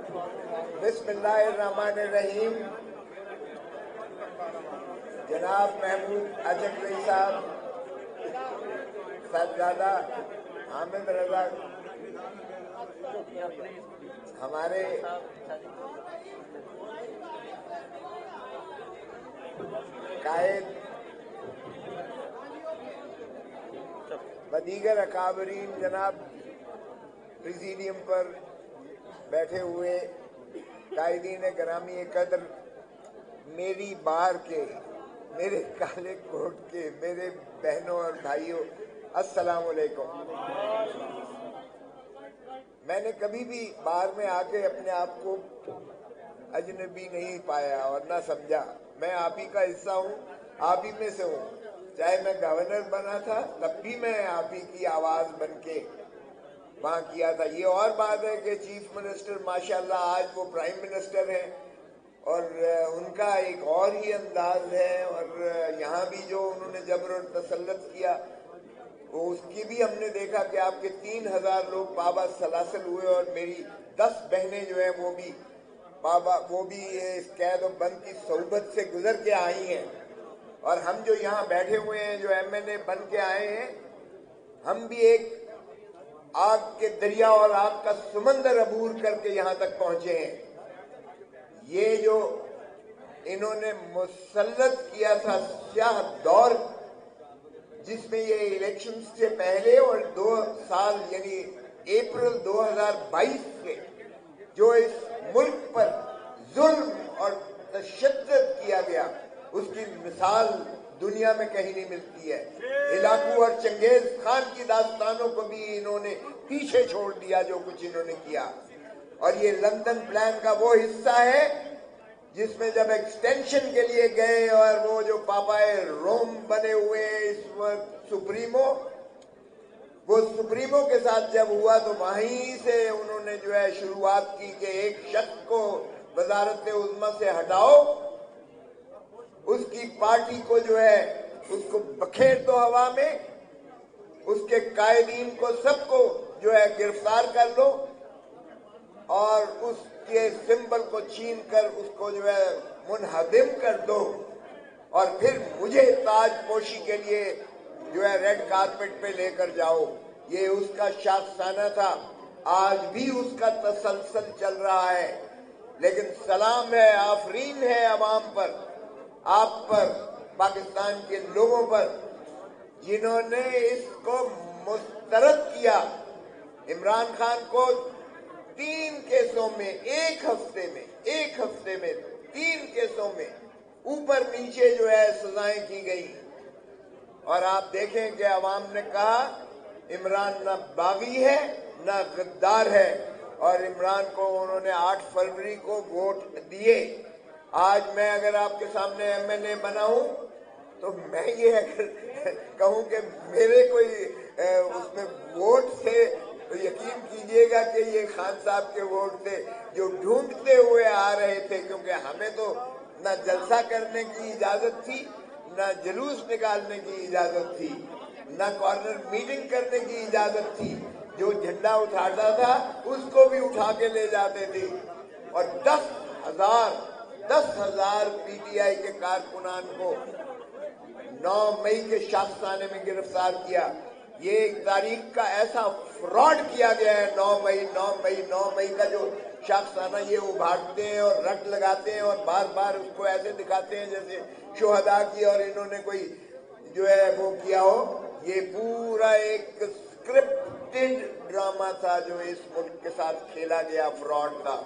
बिस्मिल्लाहिर्रहमानिर्रहीम। जनाब महमूद अजगरी साहब, साहबजादा हामिद रजा, हमारे कायद व दीगर अकाबरीन, जनाब प्रेसिडियम पर बैठे हुए कायदीन ग्रामी कदर, मेरी बार के, मेरे काले कोट के मेरे बहनों और भाइयों, अस्सलाम वालेकुम। मैंने कभी भी बार में आके अपने आप को अजनबी नहीं पाया और ना समझा। मैं आप ही का हिस्सा हूँ, आप ही में से हूँ। चाहे मैं गवर्नर बना था तब भी मैं आप ही की आवाज बन के वहां किया था। ये और बात है कि चीफ मिनिस्टर माशाल्लाह आज वो प्राइम मिनिस्टर हैं और उनका एक और ही अंदाज है, और यहाँ भी जो उन्होंने जबर और तसल्लुत किया वो उसकी भी हमने देखा कि आपके 3000 लोग बाबा सलासल हुए और मेरी 10 बहनें जो है वो भी इस कैद और बंद की सोबत से गुजर के आई हैं। और हम जो यहाँ बैठे हुए हैं, जो MNA बन के आए हैं, हम भी एक आग के दरिया और आग का समंदर अबूर करके यहाँ तक पहुंचे हैं। ये जो इन्होंने मुसल्लत किया था स्याह दौर, जिसमें ये इलेक्शन से पहले और 2 साल यानी अप्रैल 2022 से जो इस मुल्क पर जुल्म और तशद्दुद किया गया, उसकी मिसाल दुनिया में कहीं नहीं मिलती है। इलाकू और चंगेज खान की दास्तानों को भी इन्होंने पीछे छोड़ दिया जो कुछ इन्होंने किया। और ये लंदन प्लान का वो हिस्सा है जिसमें जब एक्सटेंशन के लिए गए और वो जो पापाए रोम बने हुए इस वक्त सुप्रीमो, वो सुप्रीमो के साथ जब हुआ तो वहीं से उन्होंने जो है शुरुआत की कि एक शख्स को वजारत उज़्मा से हटाओ, उसकी पार्टी को जो है उसको बखेर दो हवा में, उसके कायदीन को सबको जो है गिरफ्तार कर लो और उसके सिंबल को छीन कर उसको जो है मुनहदिम कर दो, और फिर मुझे ताजपोशी के लिए जो है रेड कारपेट पे लेकर जाओ। ये उसका शाखसाना था, आज भी उसका तसलसल चल रहा है। लेकिन सलाम है, आफरीन है अवाम पर, आप पर, पाकिस्तान के लोगों पर, जिन्होंने इसको मुस्तरद किया। इमरान खान को 3 केसों में एक हफ्ते में 3 केसों में ऊपर नीचे जो है सजाएं की गई। और आप देखें कि अवाम ने कहा इमरान न बागी है न गद्दार है, और इमरान को उन्होंने 8 फरवरी को वोट दिए। आज मैं अगर आपके सामने MNA बना हूं तो मैं ये अगर कहूं कि मेरे कोई उसमें वोट थे तो यकीन कीजिएगा कि ये खान साहब के वोट थे जो ढूंढते हुए आ रहे थे, क्योंकि हमें तो न जलसा करने की इजाजत थी, न जुलूस निकालने की इजाजत थी, न कॉर्नर मीटिंग करने की इजाजत थी। जो झंडा उठाता था उसको भी उठा के ले जाते थे। और 10,000 PTI के कारकुनान को 9 मई के शाखसाने में गिरफ्तार किया। ये एक तारीख का ऐसा फ्रॉड किया गया है। 9 मई का जो शाखसाना ये उभारते हैं और रट लगाते हैं और बार बार उसको ऐसे दिखाते हैं जैसे शोहदा की और इन्होंने कोई जो है वो किया हो। ये पूरा एक स्क्रिप्टेड ड्रामा था जो इस मुल्क के साथ खेला गया, फ्रॉड था।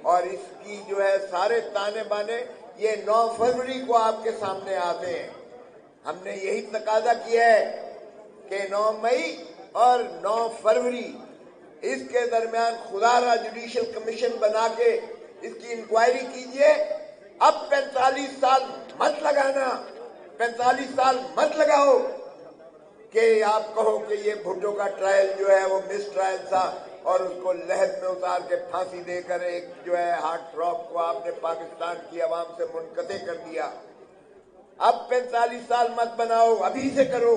और इसकी जो है सारे ताने बाने ये 9 फरवरी को आपके सामने आते हैं। हमने यही तकाजा किया है कि 9 मई और 9 फरवरी इसके दरमियान खुदारा जुडिशियल कमीशन बना के इसकी इंक्वायरी कीजिए। अब 45 साल मत लगाना, 45 साल मत लगाओ कि आप कहो कि ये भुट्टो का ट्रायल जो है वो मिस ट्रायल था और उसको लहद में उतार के फांसी देकर एक जो है हार्ट थ्रॉब को आपने पाकिस्तान की आवाम से मुनक़ते कर दिया। अब 45 साल मत बनाओ, अभी से करो,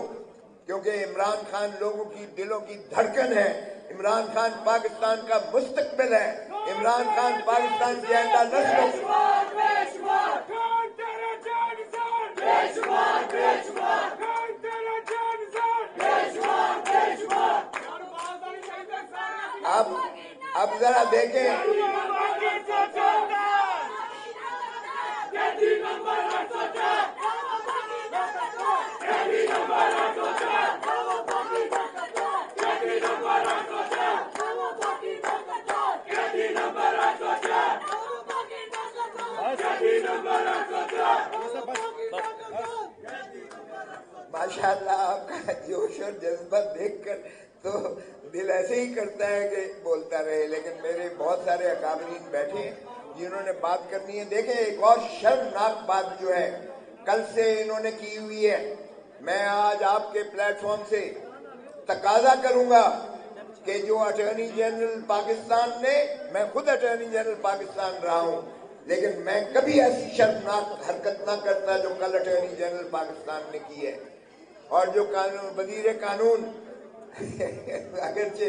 क्योंकि इमरान खान लोगों की दिलों की धड़कन है। इमरान खान पाकिस्तान का मुस्तकबिल है। عمران خان پاکستان کی آئندہ نسلوں اب ذرا دیکھیں ماشاءاللہ آپ کا جوش اور جذبہ دیکھ کر تو دل ایسے ہی کرتا ہے کہ بولتا رہے، لیکن میرے بہت سارے اکابرین بیٹھے ہیں جنہوں نے بات کرنی ہے۔ دیکھیں ایک اور شرمناک بات جو ہے کل سے انہوں نے کی ہوئی ہے، میں آج آپ کے پلیٹ فارم سے تقاضا کروں گا کہ جو اٹارنی جنرل پاکستان نے، میں خود اٹارنی جنرل پاکستان رہا ہوں، لیکن میں کبھی ایسی شرمناک حرکت نہ کرتا جو کل اٹارنی جنرل پاکستان نے کی ہے۔ اور جو وزیر قانون اگرچہ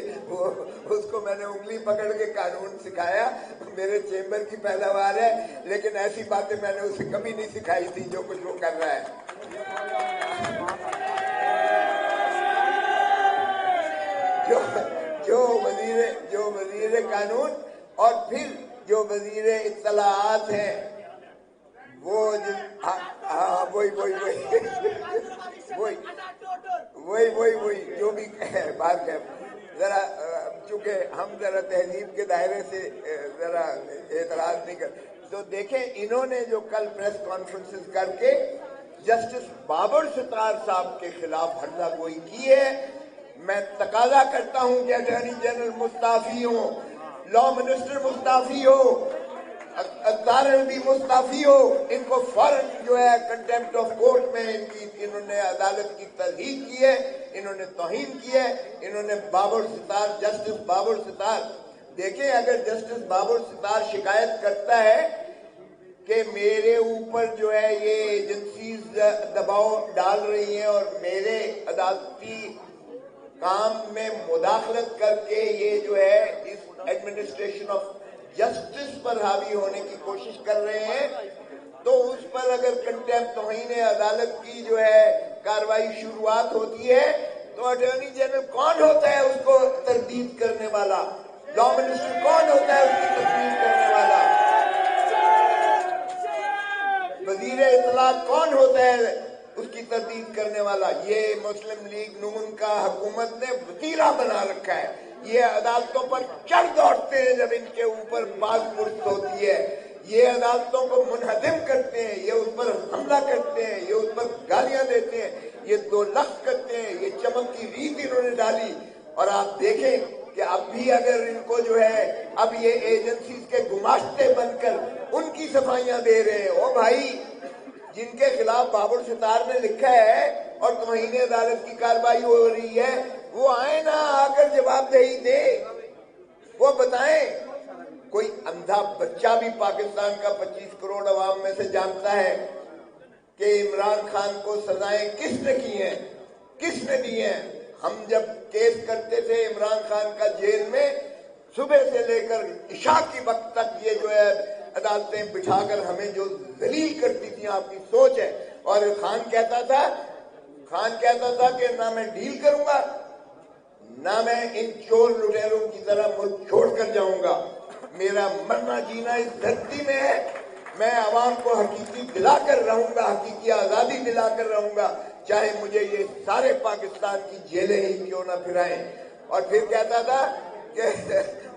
اس کو میں نے انگلی پکڑ کے قانون سکھایا، میرے چیمبر کی پیداوار ہے، لیکن ایسی باتیں میں نے اسے کبھی نہیں سکھائی تھی جو کچھ وہ کر رہا ہے۔ جو وزیر قانون اور پھر جو وزیر اطلاعات ہیں وہ وہی جو بھی بات ہے، ذرا چونکہ ہم ذرا تہذیب کے دائرے سے ذرا اعتراض نہیں کرتے، تو دیکھیں انہوں نے جو کل پریس کانفرنسز کر کے جسٹس بابر ستار صاحب کے خلاف حرزہ گوئی کی ہے، میں تقاضا کرتا ہوں کہ اٹارنی جنرل مستعفی ہو، لا منسٹر مستعفی ہو، اطارن بھی مستعفی ہو، ان کو فوراً جو ہے کنٹیمپٹ آف کورٹ میں انہوں نے عدالت کی تضحیق کی ہے، انہوں نے توہین کی ہے، انہوں نے جسٹس بابر ستار، دیکھیں اگر جسٹس بابر ستار شکایت کرتا ہے کہ میرے اوپر جو ہے یہ ایجنسیز دباؤ ڈال رہی ہیں اور میرے عدالتی کام میں مداخلت کر کے یہ جو ہے اس ایڈمنسٹریشن آف جسٹس پر حاوی ہونے کی کوشش کر رہے ہیں، تو اس پر اگر کنٹیمپٹ توہین عدالت کی جو ہے کاروائی شروعات ہوتی ہے تو اٹارنی جنرل کون ہوتا ہے اس کو تردید کرنے والا؟ لا منسٹر کون ہوتا ہے اس کی تردید کرنے والا؟ وزیر اطلاع کون ہوتا ہے اس کی تردید کرنے والا؟ یہ مسلم لیگ نون کا حکومت نے وتیرہ بنا رکھا ہے، یہ عدالتوں پر چڑھ دوڑتے ہیں جب ان کے اوپر باز پرس ہوتی ہے، یہ عدالتوں کو منہدم کرتے ہیں، یہ اس پر حملہ کرتے ہیں، یہ اس پر گالیاں دیتے ہیں، یہ دو لخت کرتے ہیں، یہ چمک کی ریت انہوں نے ڈالی۔ اور آپ دیکھیں کہ اب بھی اگر ان کو جو ہے اب یہ ایجنسیز کے گماشتے بن کر ان کی صفائیاں دے رہے ہیں، او بھائی جن کے خلاف بابر ستار نے لکھا ہے اور توہین عدالت کی کارروائی ہو رہی ہے، وہ آئیں نا، آ کر جواب دہی دے، وہ بتائیں۔ کوئی اندھا بچہ بھی پاکستان کا 25 کروڑ عوام میں سے جانتا ہے کہ عمران خان کو سزائیں کس نے کی ہیں، کس نے دی ہیں۔ ہم جب کیس کرتے تھے عمران خان کا جیل میں، صبح سے لے کر عشاء کی وقت تک یہ جو ہے عدالتیں بٹھا کر ہمیں جو ذلیل کرتی تھیں، آپ کی سوچ ہے۔ اور خان کہتا تھا کہ نہ میں ڈیل کروں گا، نہ میں ان چور لٹیروں کی طرح ملک چھوڑ کر جاؤں گا، میرا مرنا جینا اس دھرتی میں ہے، میں عوام کو حقیقی دلا کر رہوں گا، حقیقی آزادی دلا کر رہوں گا، چاہے مجھے یہ سارے پاکستان کی جیلیں ہی کیوں نہ پھرائیں۔ اور پھر کہتا تھا کہ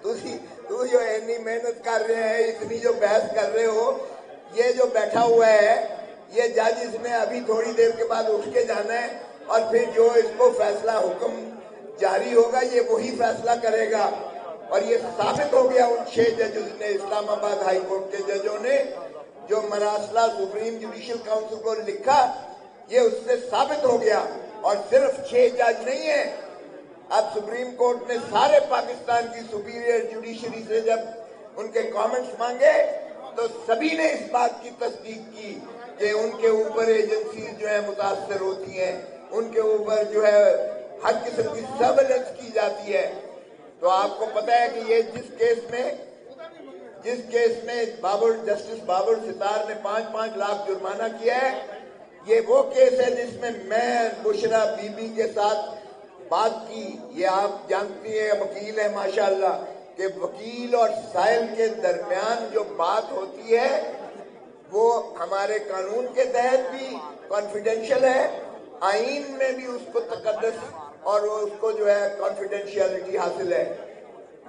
تو جو اتنی محنت کر رہے ہیں، اتنی جو بحث کر رہے ہو، یہ جو بیٹھا ہوا ہے یہ جج اس نے ابھی تھوڑی دیر کے بعد اٹھ کے جانا ہے، اور پھر جو اس کو فیصلہ حکم جاری ہوگا یہ وہی فیصلہ کرے گا۔ اور یہ ثابت ہو گیا ان 6 ججز نے، اسلام آباد ہائی کورٹ کے ججوں نے جو مراسلہ سپریم جوڈیشل کاؤنسل کو لکھا، یہ اس سے ثابت ہو گیا۔ اور صرف 6 جج نہیں ہیں، اب سپریم کورٹ نے سارے پاکستان کی سپیریئر جوڈیشری سے جب ان کے کامنٹس مانگے تو سبھی نے اس بات کی تصدیق کی کہ ان کے اوپر ایجنسیز جو ہیں متاثر ہوتی ہیں، ان کے اوپر جو ہے ہر قسم کی سرویلنس کی جاتی ہے۔ تو آپ کو پتہ ہے کہ یہ جس کیس میں जिस केस में जस्टिस बाबर सितार ने 5-5 लाख जुर्माना किया है, ये वो केस है जिसमें मैं बुशरा बीबी के साथ बात की। ये आप जानती हैं, वकील है माशाअल्लाह, कि वकील और साइल के दरमियान जो बात होती है वो हमारे कानून के तहत भी कॉन्फिडेंशियल है, आईन में भी उसको तकद्दुस और उसको जो है कॉन्फिडेंशियलिटी हासिल है।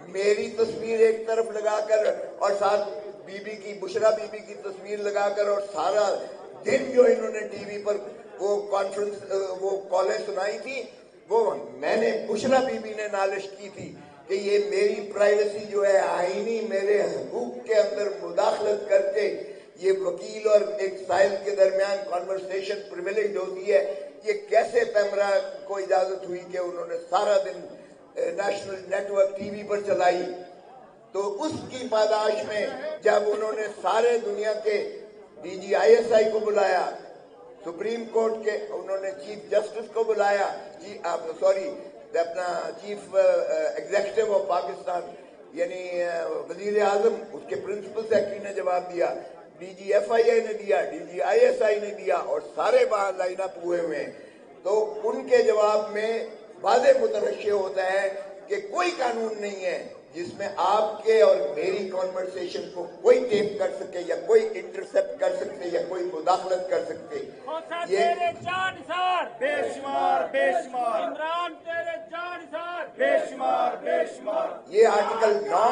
मेरी तस्वीर एक तरफ लगाकर और साथ बीबी की, बुशरा बीबी की तस्वीर लगाकर और सारा दिन जो इन्होंने टीवी पर वो कॉन्फ्रेंस वो कॉलें सुनाई थी, वो मैंने, बुशरा बीबी ने नालिश की थी कि ये मेरी प्राइवेसी जो है आईनी मेरे हकूक के अंदर मुदाखलत करके ये वकील और एक साइल के दरमियान कॉन्वर्सेशन प्रिविलेज होती है, ये कैसे पैमरा को इजाजत हुई कि उन्होंने सारा दिन नेशनल नेटवर्क टीवी पर चलाई। तो उसकी पादाश में जब उन्होंने सारे दुनिया के DGISI को बुलाया, सुप्रीम कोर्ट के उन्होंने चीफ जस्टिस को बुलाया, अपना चीफ एग्जीक्यूटिव ऑफ पाकिस्तान यानी वजीर आजम, उसके प्रिंसिपल सेक्रेटरी ने जवाब दिया, DGFIA ने दिया, DGISI ने दिया और सारे बाहर लाइन अप हुए हुए हैं। तो उनके जवाब में वाज़ेह मुतरश्शे होता है कि कोई कानून नहीं है जिसमें आपके और मेरी कॉन्वर्सेशन को कोई टेप कर सके या कोई इंटरसेप्ट कर सकते या कोई मुदाखलत कर सकते। ये बेशुमार बेशुमार इमरान तेरे जानिसार बेशुमार बेशुमार ये आर्टिकल 9,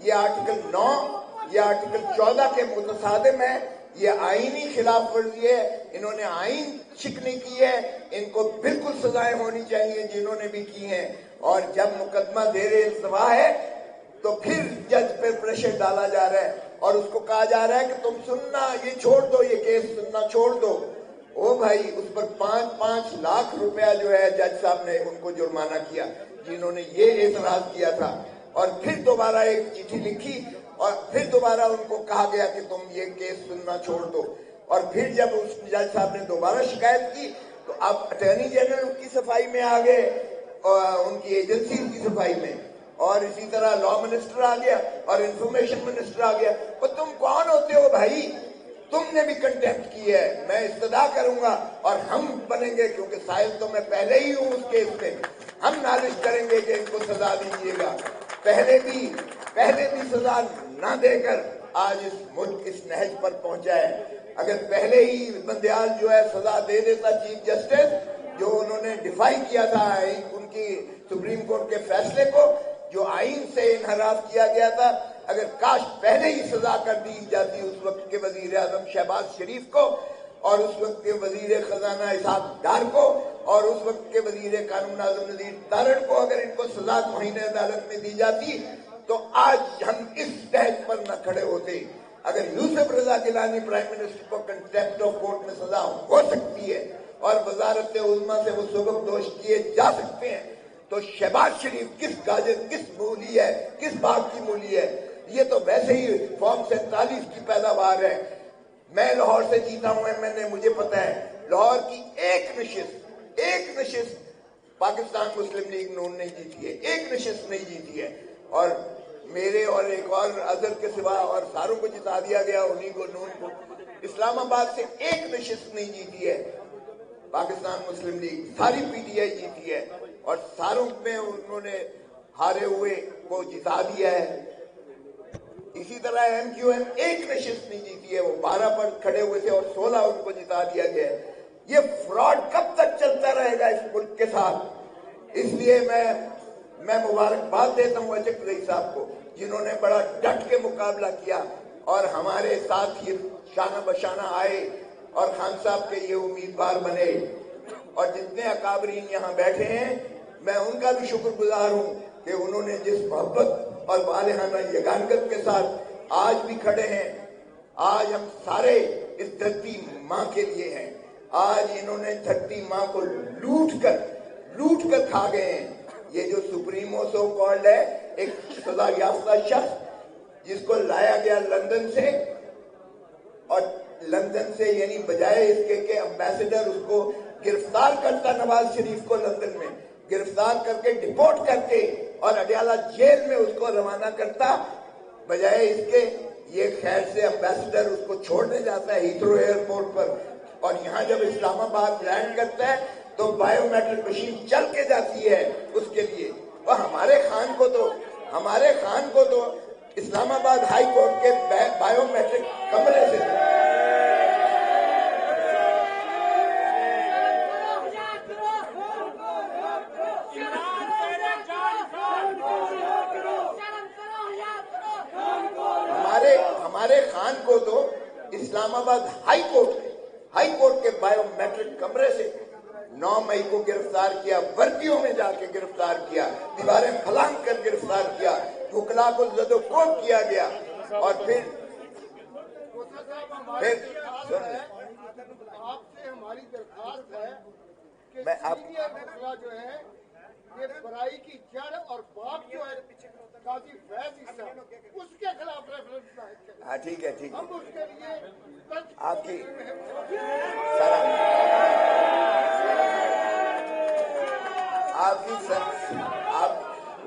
ये आर्टिकल 9, ये आर्टिकल 14 के मुतसादिम है। ये आईनी खिलाफ वर्जी है, इन्होंने आईन शिकनी की है, इनको बिल्कुल सजाएं होनी चाहिए जिन्होंने भी की हैं। और जब मुकदमा देरे इल्तवा है तो फिर जज पे प्रेशर डाला जा रहा है और उसको कहा जा रहा है कि तुम सुनना ये छोड़ दो, ये केस सुनना छोड़ दो। ओ भाई, उस पर 5-5 लाख रुपया जो है जज साहब ने उनको जुर्माना किया जिन्होंने ये एतराज किया था। और फिर दोबारा एक चिट्ठी लिखी और फिर दोबारा उनको कहा गया कि तुम ये केस सुनना छोड़ दो। और फिर जब उस जज साहब ने दोबारा शिकायत की तो अब अटॉर्नी जनरल की सफाई में आ गए और उनकी एजेंसी की सफाई में, और इसी तरह लॉ मिनिस्टर आ गया और इंफॉर्मेशन मिनिस्टर आ गया। तो तुम कौन होते हो भाई? तुमने भी कंटेम्प्ट की है। मैं इस्तदा करूंगा और हम बनेंगे, क्योंकि साहिल तो मैं पहले ही हूं उस केस में, हम नालिश करेंगे कि इनको सजा दीजिएगा। पहले भी सजा ना देकर आज इस मुल्क इस नहज पर पहुंचा है। अगर पहले ही बंदयाल जो है सजा दे देता चीफ जस्टिस, जो उन्होंने डिफाई किया था उनकी सुप्रीम कोर्ट के फैसले को, जो आईन से इनहराफ किया गया था, अगर काश पहले ही सजा कर दी जाती उस वक्त के वजीर आजम शहबाज शरीफ को और उस वक्त के वजीर खजाना इसहाक डार को और उस वक्त के वजीर कानून आजम नजीर तारड़ को, अगर इनको सजा मुहीन अदालत में दी जाती तो आज हम इस स्टेज पर न खड़े होते। अगर यूसुफ रजा गिलानी प्राइम मिनिस्टर को कंटेम्प्ट ऑफ कोर्ट में सजा हो सकती है और वजारत उज़्मा से वो सबक दोष किए जा सकते हैं, तो शहबाज शरीफ किस गाजर, किस मूली है, किस बाग की मूली है? ये तो वैसे ही फॉर्म 47 की पैदावार है। मैं लाहौर से जीता हूं, मैंने, मुझे पता है लाहौर की एक नशिस्त पाकिस्तान मुस्लिम लीग नून नहीं जीती है, एक नशिस्त नहीं जीती है। और मेरे और एक और अजहर के सिवा और सारों को जिता दिया गया, उन्हीं को, नून को। इस्लामाबाद से एक नशिस्त नहीं जीती है पाकिस्तान मुस्लिम लीग, सारी PTI जीती है और सारों में उन्होंने हारे हुए को जिता दिया है। इसी तरह MQM एक नशिस्त नहीं जीती है, वो 12 पर खड़े हुए थे और 16 उनको जिता दिया गया है। ये फ्रॉड कब तक चलता रहेगा इस मुल्क के साथ? इसलिए मैं मुबारकबाद देता हूँ अजक रईस साहब को, जिन्होंने बड़ा डट के मुकाबला किया और हमारे साथ ही शाना बशाना आए और खान साहब के ये उम्मीदवार बने। और जितने अकाबरीन यहाँ बैठे हैं, मैं उनका भी शुक्रगुजार हूँ कि उन्होंने जिस मोहब्बत और वालिहाना यगानगत के साथ आज भी खड़े हैं। आज हम सारे इस धरती माँ के लिए हैं। आज इन्होंने धरती माँ को लूट कर खा गए हैं। ये जो सुप्रीमो सो कॉल्ड है, एक सजा याफ्ता शख्स जिसको लाया गया लंदन से, और लंदन से यानी बजाय इसके कि एम्बेसडर उसको गिरफ्तार करता, नवाज शरीफ को लंदन में गिरफ्तार करके डिपोर्ट करके और अडियाला जेल में उसको रवाना करता, बजाय इसके ये खैर से एम्बेसडर उसको छोड़ने जाता है हीथ्रो एयरपोर्ट पर, और यहाँ जब इस्लामाबाद लैंड करता है तो बायोमेट्रिक मशीन चल के जाती है उसके लिए। और हमारे खान को तो इस्लामाबाद हाई कोर्ट के बायोमेट्रिक कमरे से हमारे खान को तो इस्लामाबाद हाई कोर्ट के बायोमेट्रिक कमरे से 9 मई को गिरफ्तार किया, वर्दियों में जाके गिरफ्तार किया, दीवारें फलांग कर गिरफ्तार किया, वकला को ज़दोकोब किया गया। और फिर आपसे हमारी दरखास्त है कि मैं आप जो है ये बुराई की जड़ और बाप जो है काजी फैज उसके खिलाफ रेफरेंस। हाँ ठीक है हम उसके लिए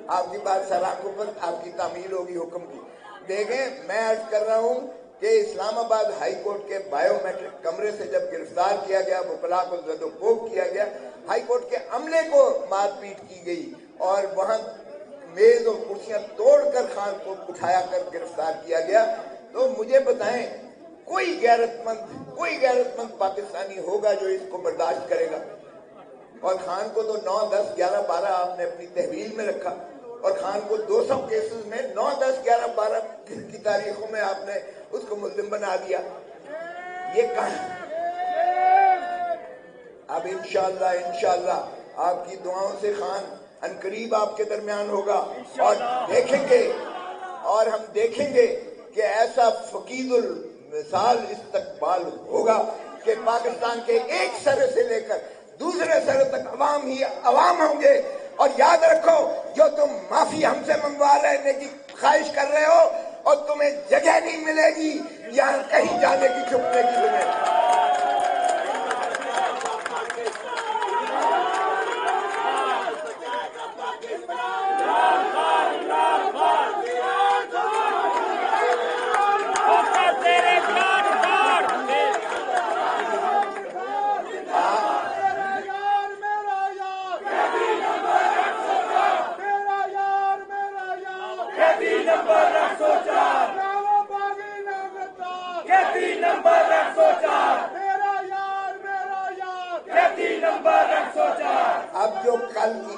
आपकी बात सलाखों पर आपकी तामील होगी हुक्म की। देखें, मैं अर्ज कर रहा हूँ कि इस्लामाबाद हाई कोर्ट के बायोमेट्रिक कमरे से जब गिरफ्तार किया गया, वकला को ज़दोकोब किया गया, हाई कोर्ट के अमले को मारपीट की गई और वहां मेज और कुर्सियां तोड़कर खान को उठाया कर गिरफ्तार किया गया। तो मुझे बताएं, कोई गैरतमंद पाकिस्तानी होगा जो इसको बर्दाश्त करेगा? और खान को तो 9, 10, 11, 12 आपने अपनी तहवील में रखा, और खान को 200 केसेस में 9, 10, 11, 12 की तारीखों में आपने उसको मुल्जिम बना दिया। ये कहां? अब इंशाअल्लाह आपकी दुआओं से खान अनकरीब आपके दरमियान होगा, और हम देखेंगे कि ऐसा फकीदुल मिसाल इस्तकबाल होगा कि पाकिस्तान के एक सर से लेकर दूसरे सर तक अवाम ही अवाम होंगे। और याद रखो, जो तुम माफी हमसे मंगवा रहने की ख्वाहिश कर रहे हो, और तुम्हें जगह नहीं मिलेगी यहाँ कहीं जाने की, छुपने की तुम्हें।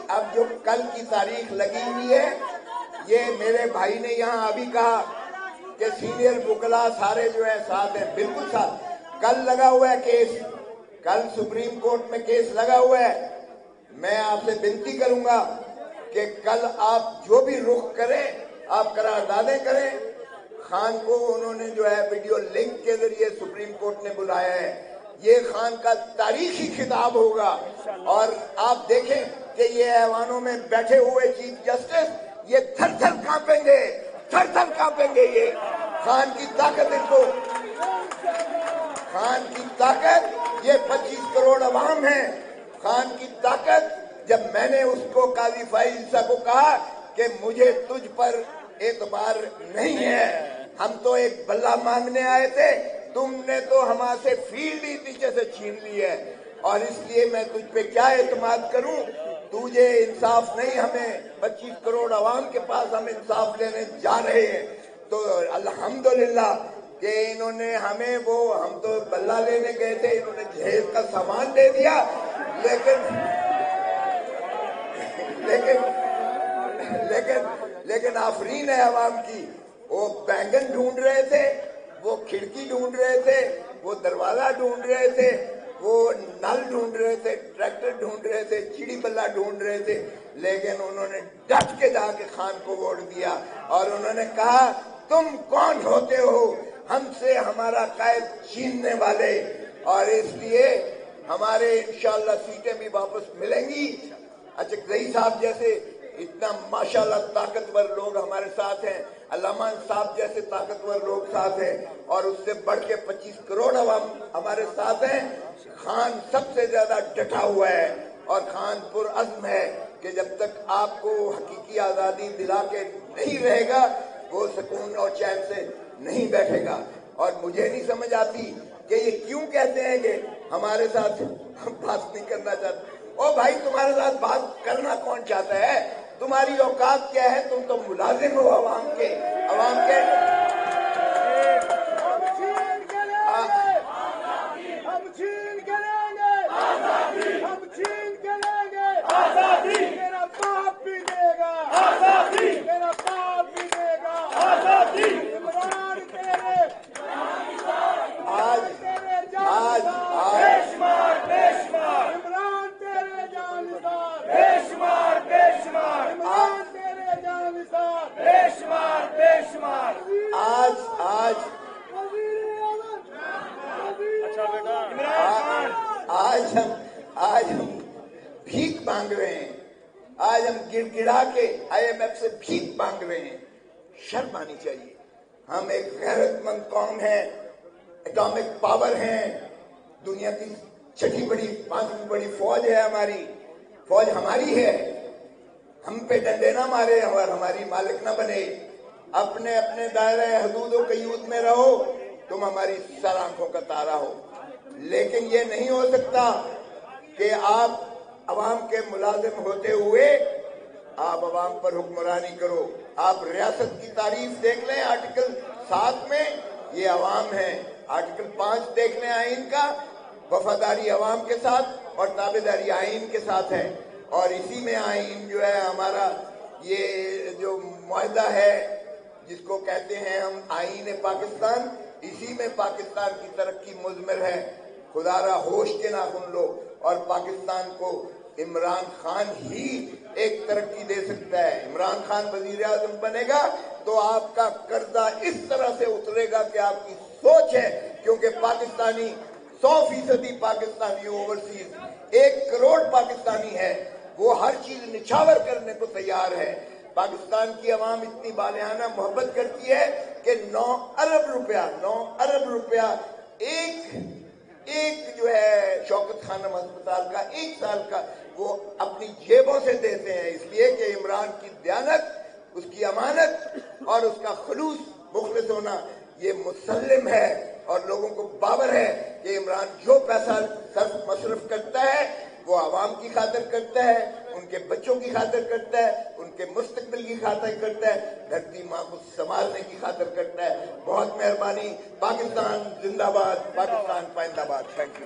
अब जो कल की तारीख लगी हुई है, ये मेरे भाई ने यहाँ अभी कहा कि सीनियर वकला सारे जो है साथ हैं, बिल्कुल साथ। कल लगा हुआ है केस, कल सुप्रीम कोर्ट में केस लगा हुआ है। मैं आपसे विनती करूंगा कि कल आप जो भी रुख करें, आप करारदादें करें। खान को उन्होंने जो है वीडियो लिंक के जरिए सुप्रीम कोर्ट ने बुलाया है। ये खान का तारीखी खिताब होगा, और आप देखें कि ये ऐवानों में बैठे हुए चीफ जस्टिस ये थर-थर कांपेंगे। ये खान की ताकत, खान की ताकत, ये 25 करोड़ अवाम है। खान की ताकत, जब मैंने उसको काजी फाइजा को कहा कि मुझे तुझ पर एतबार नहीं है, हम तो एक बल्ला मांगने आए थे, तुमने तो हमारे फील्ड ही पीछे से छीन ली है, और इसलिए मैं तुझ पे क्या एतमाद करूं? तुझे इंसाफ नहीं, हमें 25 करोड़ अवाम के पास हम इंसाफ लेने जा रहे हैं। तो अल्हम्दुलिल्लाह कि इन्होंने हमें हम तो बल्ला लेने गए थे, इन्होंने जहेज का सामान दे दिया, लेकिन आफरीन है अवाम की। वो बैंगन ढूंढ रहे थे, वो खिड़की ढूंढ रहे थे, वो दरवाजा ढूंढ रहे थे, वो नल ढूंढ रहे थे, ट्रैक्टर ढूंढ रहे थे, चिड़ी बल्ला ढूंढ रहे थे, लेकिन उन्होंने डट के जाके खान को वोट दिया, और उन्होंने कहा तुम कौन होते हो हमसे हमारा कायद छीनने वाले। और इसलिए हमारे इंशाअल्लाह सीटें भी वापस मिलेंगी। अच्छा, रईस साहब जैसे इतना माशाल्लाह ताकतवर लोग हमारे साथ हैं, अल्लामा साहब जैसे ताकतवर लोग साथ हैं, और उससे बढ़ के 25 करोड़ अवाम हमारे साथ हैं। खान सबसे ज्यादा डटा हुआ है, और खान पुरअज़्म है کہ جب تک آپ کو حقیقی آزادی دلا کے نہیں رہے گا وہ سکون اور چین سے نہیں بیٹھے گا. اور مجھے نہیں سمجھ آتی کہ یہ کیوں کہتے ہیں کہ ہمارے ساتھ بات نہیں کرنا چاہتے. او بھائی تمہارے ساتھ بات کرنا کون چاہتا ہے؟ تمہاری اوقات کیا ہے؟ تم تو ملازم ہو عوام کے. ہم چھین کے لیں گے ہم چھین کے لیں گے آزادی. میرا باپ بھی دے گا آزادی. میرا باپ بھی دے گا آزادی. عمران تیرے عمران تیرے جانثار بے شمار بے شمار. عمران تیرے جانثار بے شمار بے شمار. آج ہم بھیک مانگ رہے ہیں. آج ہم گڑ گڑا کے IMF سے بھیک مانگ رہے ہیں. شرم آنی چاہیے. ہم ایک غیرت مند قوم ہیں, اٹامک پاور ہیں, دنیا کی چھٹی بڑی پانچویں بڑی فوج ہے. ہماری فوج ہماری ہے. ہم پہ ڈنڈے نہ مارے اور ہماری مالک نہ بنے. اپنے اپنے دائرہ حدود و قیود میں رہو. تم ہماری سر آنکھوں کا تارا ہو. لیکن یہ نہیں ہو سکتا کہ آپ عوام کے ملازم ہوتے ہوئے آپ عوام پر حکمرانی کرو. آپ ریاست کی تعریف دیکھ لیں آرٹیکل 7 میں, یہ عوام ہے. آرٹیکل 5 دیکھ لیں آئین کا, وفاداری عوام کے ساتھ اور تابعداری آئین کے ساتھ ہے. اور اسی میں آئین جو ہے ہمارا یہ جو معاہدہ ہے جس کو کہتے ہیں ہم آئین پاکستان, اسی میں پاکستان کی ترقی مضمر ہے. خدا را ہوش کے ناخن لو. اور پاکستان کو عمران خان ہی ایک ترقی دے سکتا ہے. عمران خان وزیر اعظم بنے گا تو آپ کا قرضہ اس طرح سے اترے گا کہ آپ کی سوچ ہے, کیونکہ پاکستانی 100% پاکستانی اوورسیز 1 کروڑ پاکستانی ہے, وہ ہر چیز نچھاور کرنے کو تیار ہے. پاکستان کی عوام اتنی بالہانہ محبت کرتی ہے کہ 9 ارب روپیہ ایک جو ہے شوکت خانم ہسپتال کا 1 سال کا وہ اپنی جیبوں سے دیتے ہیں, اس لیے کہ عمران کی دیانت, اس کی امانت اور اس کا خلوص مخلص ہونا یہ مسلم ہے. اور لوگوں کو باور ہے کہ عمران جو پیسہ مصرف کرتا ہے وہ عوام کی خاطر کرتا ہے, ان کے بچوں کی خاطر کرتا ہے, ان کے مستقبل کی خاطر کرتا ہے, دھرتی ماں کو سنبھالنے کی خاطر کرتا ہے. بہت مہربانی. پاکستان زندہ باد, پاکستان پائندہ باد. Thank you.